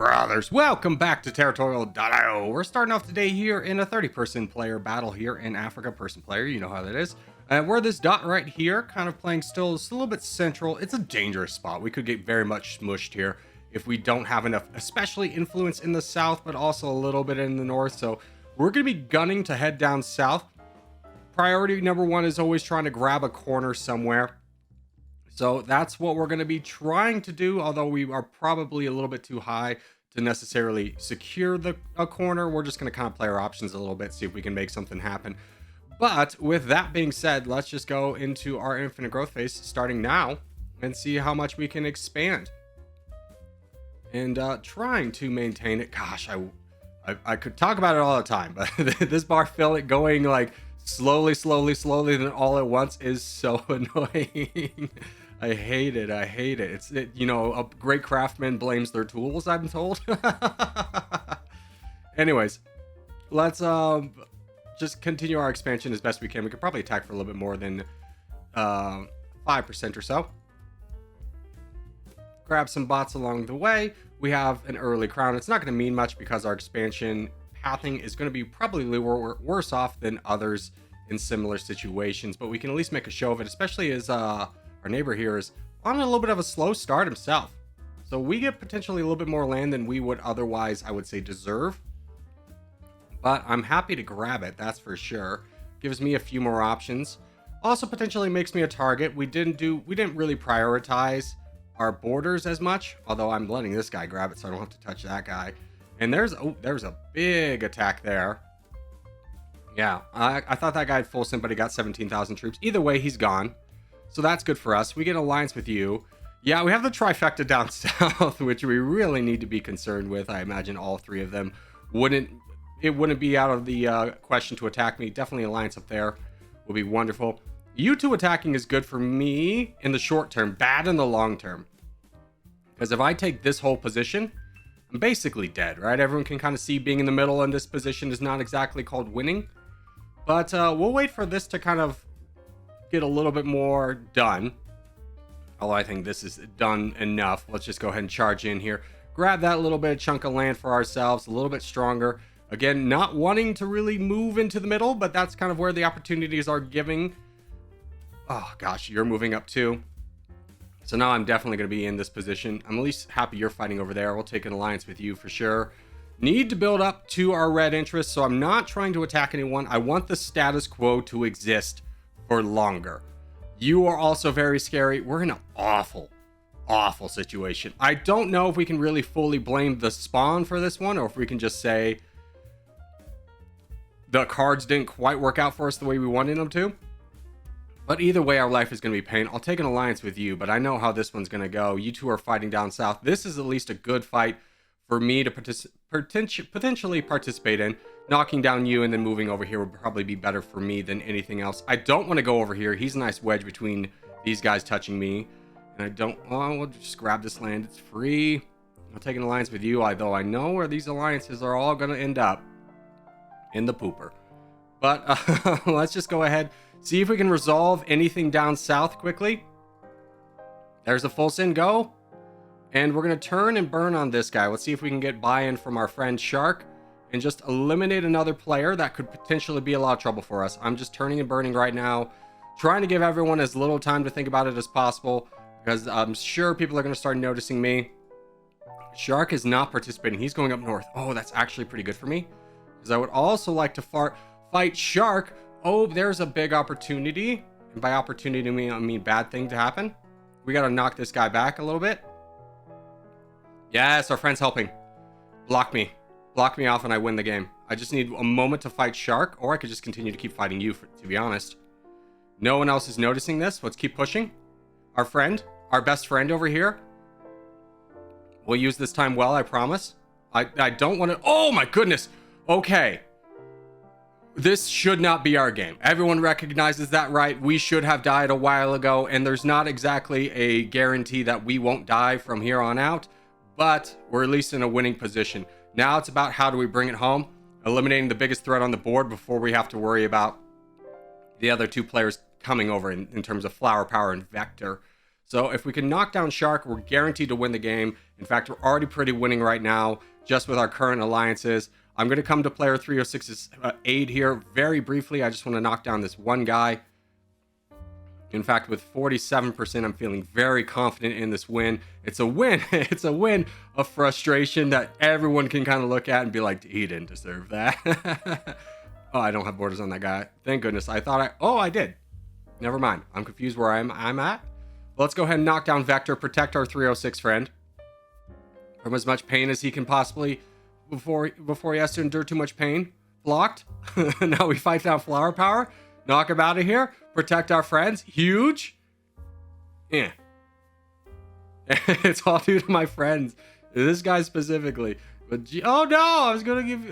Brothers, welcome back to Territorial IO. We're starting off today here in a 30-person player battle here in Africa. Person player, you know how that is. We're this dot right here, kind of playing still, it's a little bit central. It's a dangerous spot. We could get very much smushed here if we don't have enough, especially influence in the south, but also a little bit in the north. So we're going to be gunning to head down south. Priority number one is always trying to grab a corner somewhere. So that's what we're going to be trying to do, although we are probably a little bit too high to necessarily secure a corner. We're just going to kind of play our options a little bit, see if we can make something happen. But with that being said, let's just go into our infinite growth phase starting now and see how much we can expand. And trying to maintain it. Gosh, I could talk about it all the time, but this bar fill it going like slowly, then all at once is so annoying. I hate it. It's you know, a great craftsman blames their tools, I'm told. Anyways, let's just continue our expansion as best we can. We could probably attack for a little bit more than 5% or so. Grab some bots along the way. We have an early crown. It's not going to mean much because our expansion pathing is going to be probably worse off than others in similar situations, but we can at least make a show of it, especially as our neighbor here is on a little bit of a slow start himself. So we get potentially a little bit more land than we would otherwise, I would say, deserve. But I'm happy to grab it, that's for sure. Gives me a few more options. Also potentially makes me a target. We didn't really prioritize our borders as much, although I'm letting this guy grab it so I don't have to touch that guy. And there's a big attack there. Yeah, I thought that guy had full sim, but he got 17,000 troops. Either way, he's gone. So that's good for us. We get an alliance with you. Yeah, we have the trifecta down south, which we really need to be concerned with. I imagine all three of them wouldn't be out of the question to attack me. Definitely alliance up there will be wonderful. You two attacking is good for me in the short term, bad in the long term. Because if I take this whole position, I'm basically dead, right? Everyone can kind of see being in the middle in this position is not exactly called winning. But we'll wait for this to kind of get a little bit more done. Although I think this is done enough. Let's just go ahead and charge in here. Grab that little bit of chunk of land for ourselves, a little bit stronger. Again, not wanting to really move into the middle, but that's kind of where the opportunities are giving. Oh gosh, you're moving up too. So now I'm definitely going to be in this position. I'm at least happy you're fighting over there. We'll take an alliance with you for sure. Need to build up to our red interests, so I'm not trying to attack anyone. I want the status quo to exist for longer. You are also very scary. We're in an awful situation. I don't know if we can really fully blame the spawn for this one, or if we can just say the cards didn't quite work out for us the way we wanted them to. But either way, our life is going to be pain. I'll take an alliance with you, but I know how this one's going to go. You two are fighting down south. This is at least a good fight for me to potentially participate in. Knocking down you and then moving over here would probably be better for me than anything else. I don't want to go over here. He's a nice wedge between these guys touching me. And I don't... Oh, we'll just grab this land. It's free. I'll take an alliance with you, although I know where these alliances are all going to end up. In the pooper. But let's just go ahead. See if we can resolve anything down south quickly. There's a full sin go. And we're going to turn and burn on this guy. Let's see if we can get buy-in from our friend Shark. And just eliminate another player that could potentially be a lot of trouble for us. I'm just turning and burning right now. Trying to give everyone as little time to think about it as possible. Because I'm sure people are going to start noticing me. Shark is not participating. He's going up north. Oh, that's actually pretty good for me. Because I would also like to fight Shark. Oh, there's a big opportunity. And by opportunity, I mean bad thing to happen. We got to knock this guy back a little bit. Yes, our friend's helping. Block me. Block me off and I win the game. I just need a moment to fight Shark, or I could just continue to keep fighting you, to be honest. No one else is noticing this. Let's keep pushing. Our friend, our best friend over here. We'll use this time well, I promise. I don't want to... Oh my goodness. Okay. This should not be our game. Everyone recognizes that, right? We should have died a while ago, and there's not exactly a guarantee that we won't die from here on out, but we're at least in a winning position. Now it's about how do we bring it home, eliminating the biggest threat on the board before we have to worry about the other two players coming over in terms of flower power and vector. So if we can knock down Shark, we're guaranteed to win the game. In fact, we're already pretty winning right now just with our current alliances. I'm going to come to player 306's aid here very briefly. I just want to knock down this one guy. In fact, with 47%, I'm feeling very confident in this win. It's a win. It's a win of frustration that everyone can kind of look at and be like, he didn't deserve that. Oh, I don't have borders on that guy. Thank goodness. Oh, I did. Never mind. I'm confused where I'm at. Let's go ahead and knock down Vector, protect our 306 friend from as much pain as he can possibly before he has to endure too much pain. Blocked. Now we fight down Flower Power. Knock him out of here. Protect our friends. Huge. Yeah. It's all due to my friends. This guy specifically. But oh no,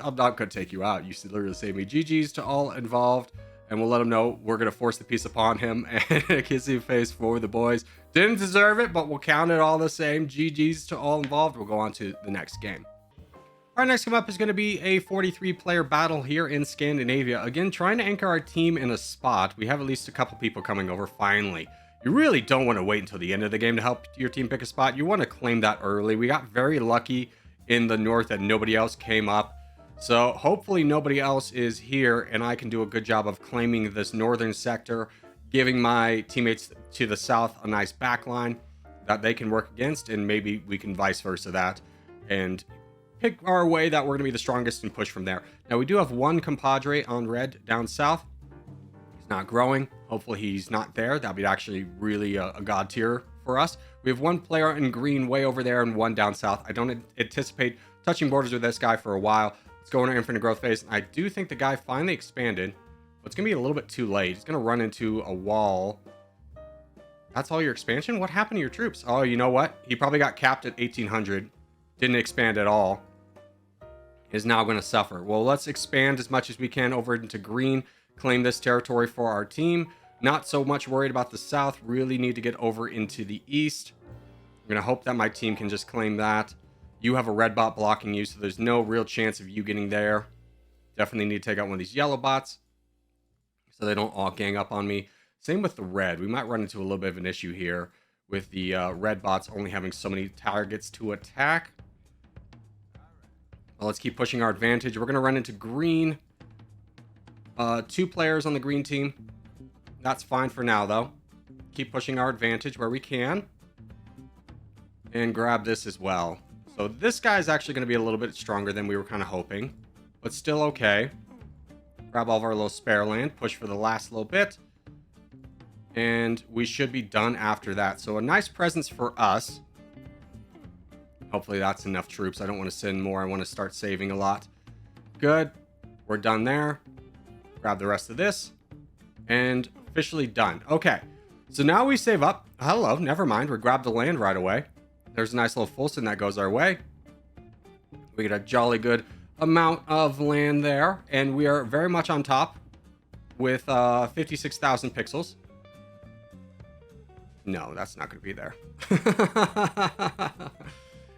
I'm not gonna take you out. You literally saved me. GG's to all involved. And we'll let him know we're gonna force the peace upon him and a kissy face for the boys. Didn't deserve it, but we'll count it all the same. GG's to all involved. We'll go on to the next game. Our next come up is going to be a 43-player battle here in Scandinavia. Again, trying to anchor our team in a spot. We have at least a couple people coming over finally. You really don't want to wait until the end of the game to help your team pick a spot. You want to claim that early. We got very lucky in the north that nobody else came up. So hopefully nobody else is here and I can do a good job of claiming this northern sector, giving my teammates to the south a nice backline that they can work against, and maybe we can vice versa that and pick our way that we're going to be the strongest and push from there. Now, we do have one compadre on red down south. He's not growing. Hopefully he's not there. That'd be actually really a god tier for us. We have one player in green way over there and one down south. I don't anticipate touching borders with this guy for a while. Let's go in our infinite growth phase. I do think the guy finally expanded, but it's going to be a little bit too late. He's going to run into a wall. That's all your expansion? What happened to your troops? Oh, you know what? He probably got capped at 1800. Didn't expand at all. Is now going to suffer. Well, let's expand as much as we can over into green, claim this territory for our team. Not so much worried about the south, really need to get over into the east. I'm going to hope that my team can just claim that. You have a red bot blocking you, so there's no real chance of you getting there. Definitely need to take out one of these yellow bots so they don't all gang up on me. Same with the red. We might run into a little bit of an issue here with the red bots only having so many targets to attack. Well, let's keep pushing our advantage. We're going to run into green. 2 players on the green team. That's fine for now, though. Keep pushing our advantage where we can. And grab this as well. So this guy is actually going to be a little bit stronger than we were kind of hoping. But still okay. Grab all of our little spare land. Push for the last little bit. And we should be done after that. So a nice presence for us. Hopefully that's enough troops. I don't want to send more. I want to start saving a lot. Good. We're done there. Grab the rest of this. And officially done. Okay. So now we save up. Hello. Never mind. We grabbed the land right away. There's a nice little Fulson that goes our way. We get a jolly good amount of land there. And we are very much on top with 56,000 pixels. No, that's not going to be there.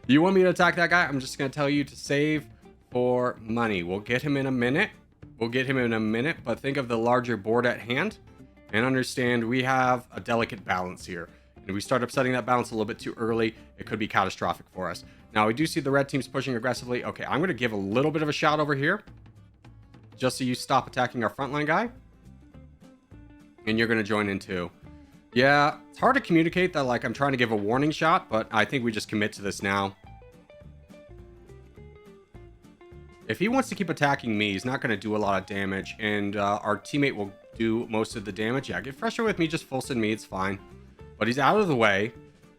You want me to attack that guy? I'm just going to tell you to save for money. We'll get him in a minute. But think of the larger board at hand and understand we have a delicate balance here. And if we start upsetting that balance a little bit too early, it could be catastrophic for us. Now, we do see the red team's pushing aggressively. Okay, I'm going to give a little bit of a shout over here just so you stop attacking our frontline guy. And you're going to join in too. Yeah, it's hard to communicate that like I'm trying to give a warning shot, but I think we just commit to this now. If he wants to keep attacking me, he's not going to do a lot of damage, and our teammate will do most of the damage. Yeah, get frustrated with me, just full send me, it's fine. But he's out of the way.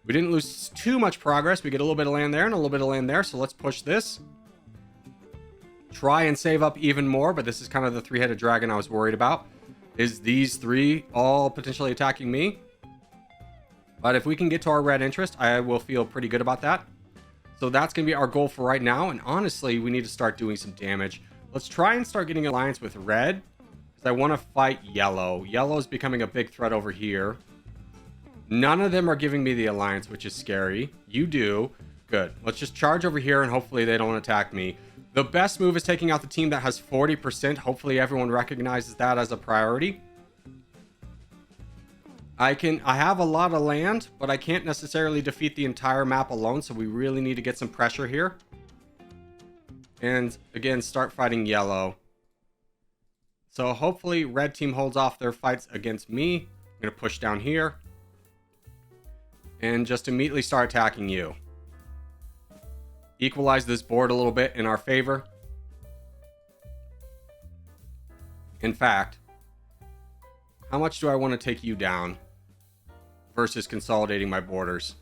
We didn't lose too much progress. We get a little bit of land there and a little bit of land there, so let's push this. Try and save up even more, but this is kind of the three-headed dragon I was worried about. Is these 3 all potentially attacking me? But if we can get to our red interest, I will feel pretty good about that. So that's going to be our goal for right now. And honestly, we need to start doing some damage. Let's try and start getting an alliance with red, because I want to fight yellow. Yellow is becoming a big threat over here. None of them are giving me the alliance, which is scary. You do. Good. Let's just charge over here and hopefully they don't attack me. The best move is taking out the team that has 40%. Hopefully everyone recognizes that as a priority. I have a lot of land, but I can't necessarily defeat the entire map alone, so we really need to get some pressure here. And again, start fighting yellow. So hopefully red team holds off their fights against me. I'm going to push down here. And just immediately start attacking you. Equalize this board a little bit in our favor. In fact, how much do I want to take you down versus consolidating my borders?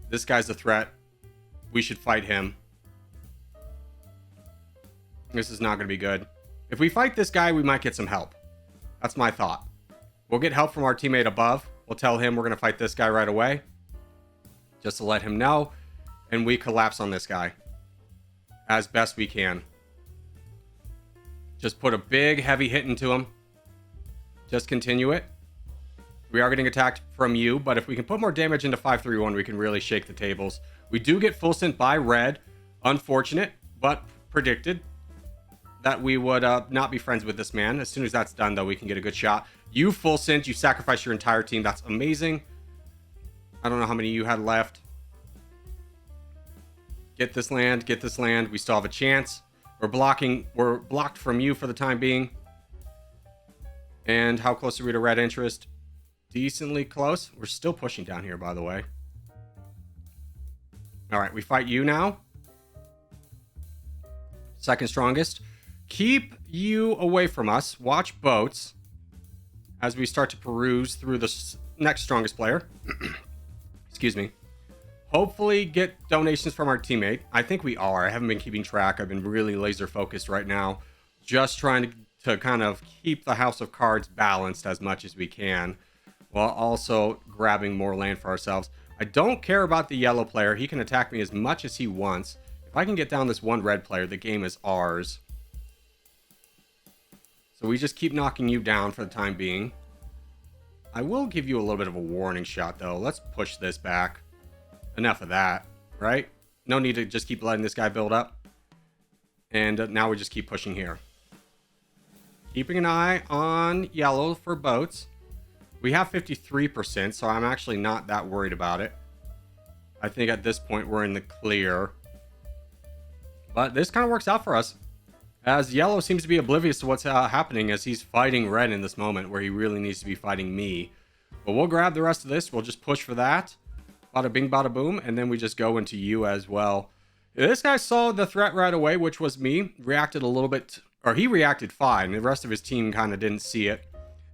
This guy's a threat. We should fight him. This is not going to be good. If we fight this guy, we might get some help. That's my thought. We'll get help from our teammate above. We'll tell him we're going to fight this guy right away, just to let him know. And we collapse on this guy as best we can. Just put a big heavy hit into him. Just continue it. We are getting attacked from you, but if we can put more damage into 531, we can really shake the tables. We do get full sent by red. Unfortunate, but predicted that we would not be friends with this man. As soon as that's done, though, we can get a good shot. You full sent. You sacrifice your entire team. That's amazing. I don't know how many you had left. Get this land. Get this land. We still have a chance. We're blocked from you for the time being. And how close are we to red interest? Decently close. We're still pushing down here, by the way. All right, we fight you now. Second strongest. Keep you away from us. Watch boats as we start to peruse through the next strongest player. Excuse me. Hopefully get donations from our teammate. I think we are. I haven't been keeping track. I've been really laser focused right now. Just trying to kind of keep the house of cards balanced as much as we can, while also grabbing more land for ourselves. I don't care about the yellow player. He can attack me as much as he wants. If I can get down this one red player, the game is ours. So we just keep knocking you down for the time being. I will give you a little bit of a warning shot, though. Let's push this back. Enough of that, right? No need to just keep letting this guy build up. And now we just keep pushing here. Keeping an eye on yellow for boats. We have 53%, so I'm actually not that worried about it. I think at this point we're in the clear. But this kind of works out for us, as yellow seems to be oblivious to what's happening as he's fighting red in this moment where he really needs to be fighting me. But we'll grab the rest of this. We'll just push for that. Bada bing, bada boom. And then we just go into you as well. This guy saw the threat right away, which was me. Reacted a little bit, or he reacted fine. The rest of his team kind of didn't see it.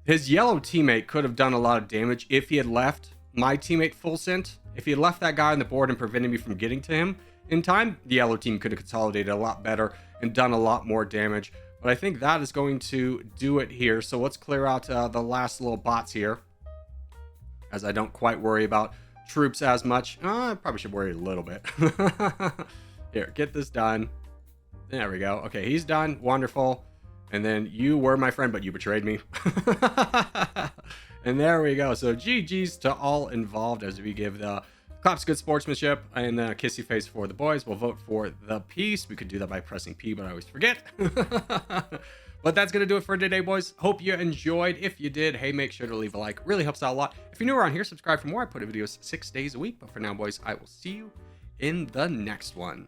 His yellow teammate could have done a lot of damage if he had left my teammate full sent. If he had left that guy on the board and prevented me from getting to him in time, the yellow team could have consolidated a lot better and done a lot more damage. But I think that is going to do it here. So let's clear out the last little bots here, as I don't quite worry about troops as much. I probably should worry a little bit. Here, get this done. There we go. Okay, he's done. Wonderful. And then you were my friend, but you betrayed me. And there we go. So GG's to all involved as we give the claps good sportsmanship and a kissy face for the boys. We'll vote for the peace. We could do that by pressing P, but I always forget. But that's going to do it for today, boys. Hope you enjoyed. If you did, hey, make sure to leave a like. Really helps out a lot. If you're new around here, subscribe for more. I put videos 6 days a week. But for now, boys, I will see you in the next one.